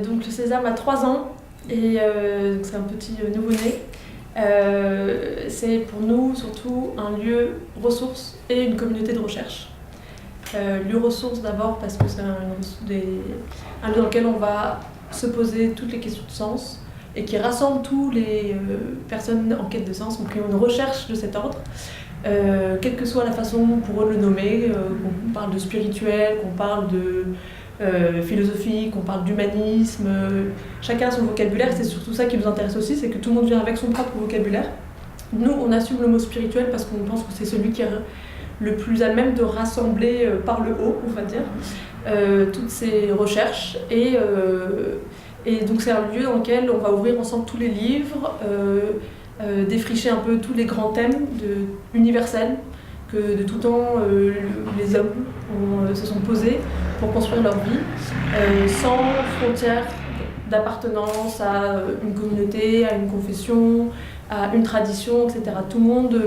Donc le Sésame a 3 ans et c'est un petit nouveau-né. C'est pour nous surtout un lieu ressource et une communauté de recherche. Lieu ressource d'abord parce que c'est un lieu dans lequel on va se poser toutes les questions de sens et qui rassemble tous les personnes en quête de sens, donc qui ont une recherche de cet ordre. Quelle que soit la façon pour eux de le nommer, qu'on parle de spirituel, qu'on parle de philosophie, qu'on parle d'humanisme, chacun a son vocabulaire. C'est surtout ça qui nous intéresse aussi, c'est que tout le monde vient avec son propre vocabulaire. Nous, on assume le mot spirituel parce qu'on pense que c'est celui qui est le plus à même de rassembler par le haut, on va dire, toutes ces recherches. Et donc c'est un lieu dans lequel on va ouvrir ensemble tous les livres, défricher un peu tous les grands thèmes universels que de tout temps les hommes se sont posés pour construire leur vie, sans frontières d'appartenance à une communauté, à une confession, à une tradition, etc. Tout le monde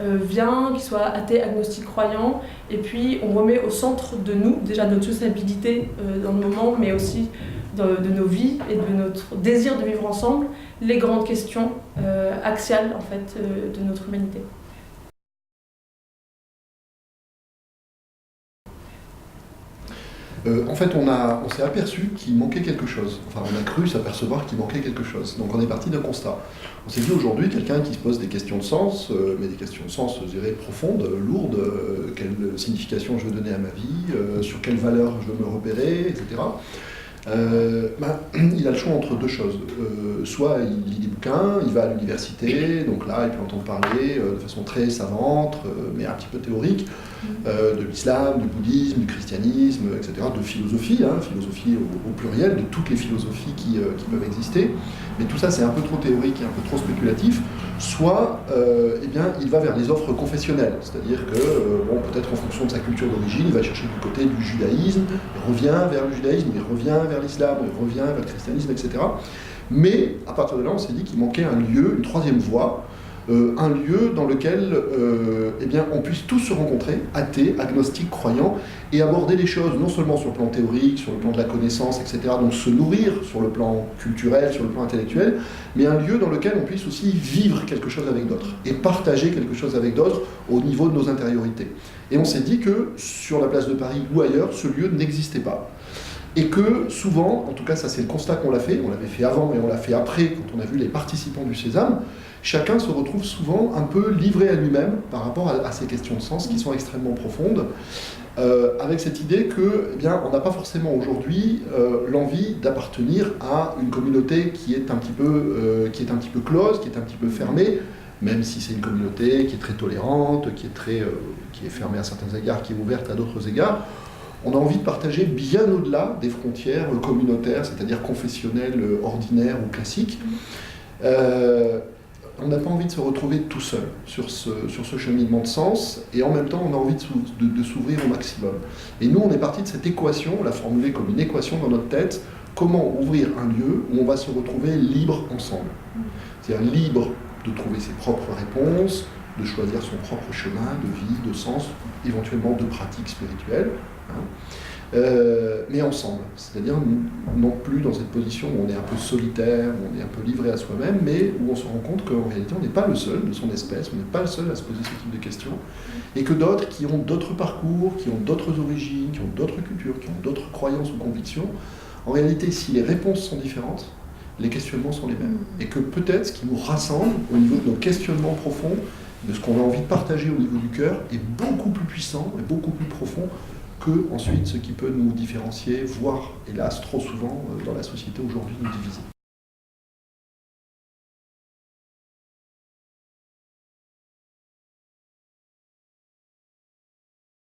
vient, qu'il soit athée, agnostique, croyant, et puis on remet au centre de nous, déjà notre sociabilité dans le moment, mais aussi de nos vies et de notre désir de vivre ensemble, les grandes questions axiales en fait, de notre humanité. En fait, on s'est aperçu qu'il manquait quelque chose. Enfin, on a cru s'apercevoir qu'il manquait quelque chose. Donc on est parti d'un constat. On s'est dit aujourd'hui, quelqu'un qui se pose des questions de sens, mais des questions de sens, je dirais, profondes, lourdes, quelle signification je veux donner à ma vie, sur quelle valeur je veux me repérer, etc. Il a le choix entre deux choses. Soit il lit des bouquins, il va à l'université, donc là il peut entendre parler de façon très savante, mais un petit peu théorique, de l'islam, du bouddhisme, du christianisme, etc., de philosophie, philosophie au pluriel, de toutes les philosophies qui peuvent exister. Mais tout ça c'est un peu trop théorique et un peu trop spéculatif. Soit il va vers les offres confessionnelles, c'est-à-dire que peut-être en fonction de sa culture d'origine, il va chercher du côté du judaïsme, il revient vers le judaïsme, il revient vers l'islam, il revient vers le christianisme, etc. Mais à partir de là, on s'est dit qu'il manquait un lieu, une troisième voie, un lieu dans lequel on puisse tous se rencontrer, athées, agnostiques, croyants, et aborder les choses non seulement sur le plan théorique, sur le plan de la connaissance, etc., donc se nourrir sur le plan culturel, sur le plan intellectuel, mais un lieu dans lequel on puisse aussi vivre quelque chose avec d'autres, et partager quelque chose avec d'autres au niveau de nos intériorités. Et on s'est dit que sur la place de Paris ou ailleurs, ce lieu n'existait pas. Et que souvent, en tout cas ça c'est le constat qu'on l'a fait, on l'avait fait avant et on l'a fait après quand on a vu les participants du Sésame, chacun se retrouve souvent un peu livré à lui-même par rapport à ces questions de sens qui sont extrêmement profondes, avec cette idée que, on n'a pas forcément aujourd'hui l'envie d'appartenir à une communauté qui est un petit peu close, qui est un petit peu fermée, même si c'est une communauté qui est très tolérante, qui est fermée à certains égards, qui est ouverte à d'autres égards. On a envie de partager bien au-delà des frontières communautaires, c'est-à-dire confessionnelles, ordinaires ou classiques. On n'a pas envie de se retrouver tout seul sur ce cheminement de sens, et en même temps on a envie de s'ouvrir au maximum. Et nous on est parti de cette équation, on l'a formulée comme une équation dans notre tête, comment ouvrir un lieu où on va se retrouver libre ensemble. C'est-à-dire libre de trouver ses propres réponses, de choisir son propre chemin de vie, de sens, éventuellement de pratique spirituelle, mais ensemble. C'est-à-dire non plus dans cette position où on est un peu solitaire, où on est un peu livré à soi-même, mais où on se rend compte qu'en réalité on n'est pas le seul de son espèce, on n'est pas le seul à se poser ce type de questions, et que d'autres qui ont d'autres parcours, qui ont d'autres origines, qui ont d'autres cultures, qui ont d'autres croyances ou convictions, en réalité si les réponses sont différentes, les questionnements sont les mêmes. Et que peut-être ce qui nous rassemble au niveau de nos questionnements profonds, de ce qu'on a envie de partager au niveau du cœur, est beaucoup plus puissant et beaucoup plus profond que ensuite ce qui peut nous différencier, voire, hélas, trop souvent, dans la société aujourd'hui, nous diviser.